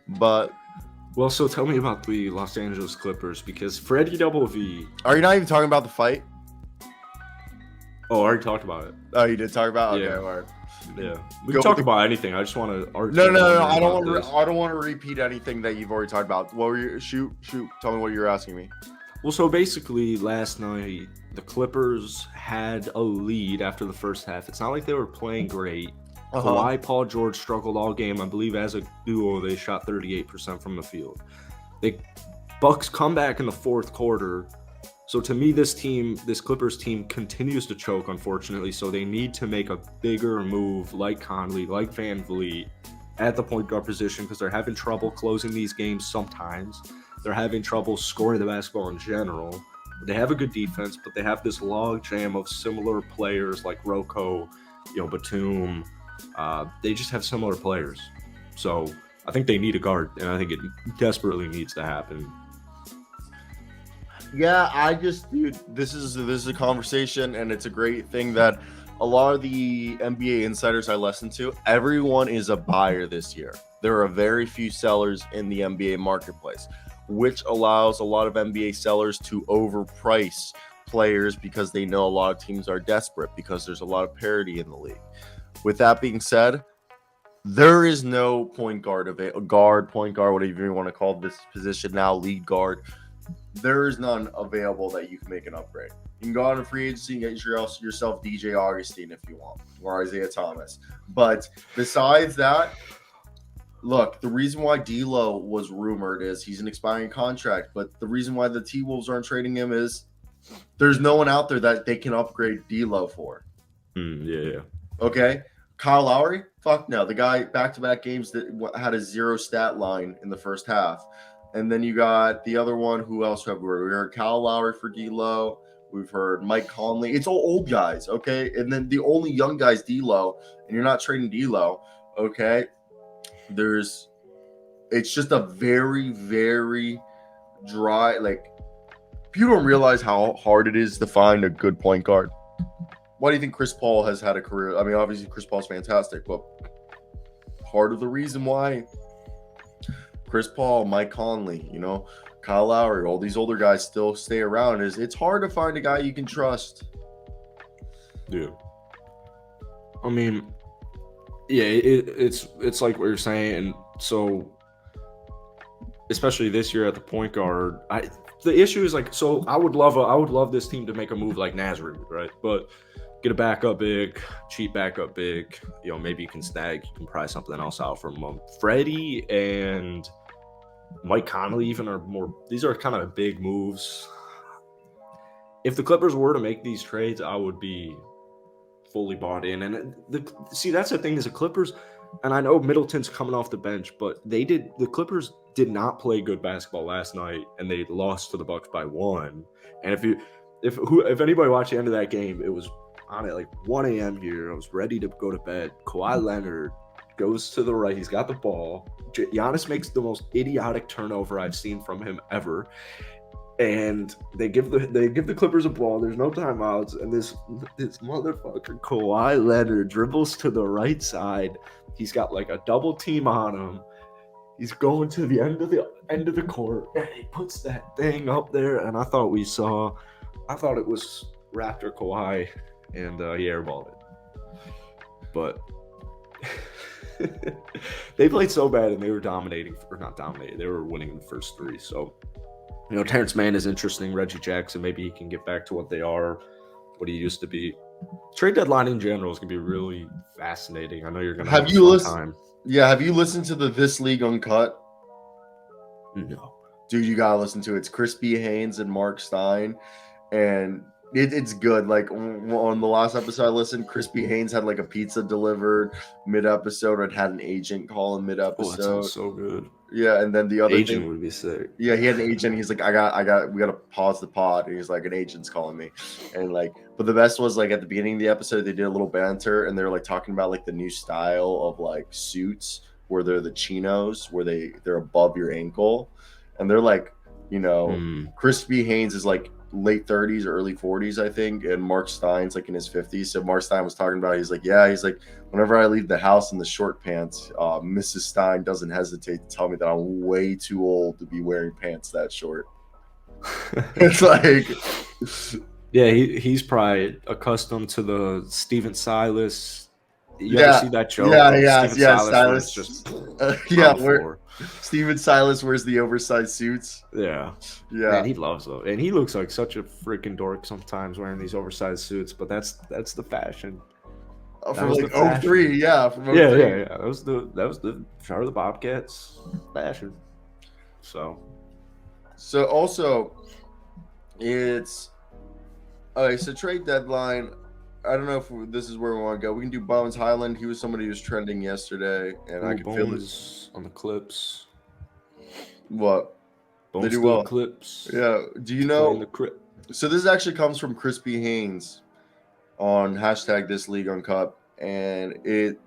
But Well, so tell me about the Los Angeles Clippers, because Freddie Double V. are you not even talking about the fight? Oh, I already talked about it. Oh, you did talk about? Okay, Yeah. word. Yeah, we Go can talk with about anything. I just want to argue. No. I don't want to repeat anything that you've already talked about. What were you? Shoot. Tell me what you're asking me. Well, so basically, last night the Clippers had a lead after the first half. It's not like they were playing great. Kawhi, Paul George struggled all game. I believe as a duo, they shot 38% from the field. The Bucks come back in the fourth quarter. So to me, this Clippers team continues to choke, unfortunately. So they need to make a bigger move like Conley, like Van Vliet at the point guard position, because they're having trouble closing these games sometimes. They're having trouble scoring the basketball in general. They have a good defense, but they have this log jam of similar players like Rocco, Batum. They just have similar players. So I think they need a guard, and I think it desperately needs to happen. Yeah, dude, this is a conversation, and it's a great thing that a lot of the NBA insiders I listen to, everyone is a buyer this year. There are very few sellers in the NBA marketplace, which allows a lot of NBA sellers to overprice players because they know a lot of teams are desperate because there's a lot of parity in the league. With that being said, there is no point guard, whatever you want to call this position now, lead guard. There is none available that you can make an upgrade. You can go out in free agency and get yourself DJ Augustine if you want, or Isaiah Thomas. But besides that, look, the reason why D'Lo was rumored is he's an expiring contract, but the reason why the T-Wolves aren't trading him is there's no one out there that they can upgrade D'Lo for. Yeah. Okay? Kyle Lowry? Fuck no. The guy, back-to-back games, that had a 0 stat line in the first half. And then you got the other one. Who else have we heard? We heard Kyle Lowry for D'Lo. We've heard Mike Conley. It's all old guys, okay? And then the only young guy is D'Lo, and you're not trading D'Lo, okay? It's just a very, very dry, people don't realize how hard it is to find a good point guard. Why do you think Chris Paul has had a career? I mean, obviously Chris Paul's fantastic, but part of the reason why Chris Paul, Mike Conley, Kyle Lowry, all these older guys still stay around is it's hard to find a guy you can trust. Yeah. I mean, yeah, it's like what you're saying, and so especially this year at the point guard, the issue is so I would love this team to make a move like Nazareth, right? But get a backup big, cheap backup big. Maybe you can pry something else out from them. Freddie and Mike Conley even are more. These are kind of big moves. If the Clippers were to make these trades, I would be fully bought in. And that's the thing is the Clippers, and I know Middleton's coming off the bench, but the Clippers did not play good basketball last night, and they lost to the Bucks by 1. And if anybody watched the end of that game, it was on at 1 a.m. here. I was ready to go to bed. Kawhi Leonard goes to the right. He's got the ball. Giannis makes the most idiotic turnover I've seen from him ever. And they give the Clippers a ball. There's no timeouts, and this motherfucker Kawhi Leonard dribbles to the right side. He's got a double team on him. He's going to the end of the court, and he puts that thing up there. And I thought it was Raptor Kawhi, and he airballed it. But they played so bad, and they were not dominating. They were winning the first 3. So. Terrence Mann is interesting. Reggie Jackson, maybe he can get back to what he used to be. Trade deadline in general is going to be really fascinating. I know you're going to have a fun time. Yeah, have you listened to the This League Uncut? No. Dude, you got to listen to it. It's Chris B. Haynes and Mark Stein, and it's good. On the last episode I listened, Chris B. Haynes had a pizza delivered mid-episode. It had an agent call in mid-episode. Oh, that sounds so good. Yeah, and then the other agent would be sick. Yeah, he had an agent. He's like, we got to pause the pod. And he's like, an agent's calling me, and but the best was at the beginning of the episode they did a little banter, and they were talking about the new style of suits where they're the chinos where they're above your ankle, and they're Chris B. Haynes is late 30s or early 40s, I think, and Mark Stein's like in his 50s. So Mark Stein was talking about, he's like, whenever I leave the house in the short pants, Mrs. Stein doesn't hesitate to tell me that I'm way too old to be wearing pants that short. It's like, yeah, he's probably accustomed to the Steven Silas. You yeah, ever see that joke? Steven Silas, where it's just yeah, on the where floor. Steven Silas wears the oversized suits. Yeah. Man, he loves them, and he looks like such a freaking dork sometimes wearing these oversized suits. But that's the fashion. From like 03, yeah, from 03. Yeah. That was the Charlie the Bobcats fashion. So also, it's okay. So trade deadline. I don't know if this is where we want to go. We can do Bones Highland. He was somebody who was trending yesterday, and I can feel it on the Clips. What? Bones they do well. Clips. Yeah. Do you know? So this actually comes from Crispy Haynes on hashtag This League on Cup, and it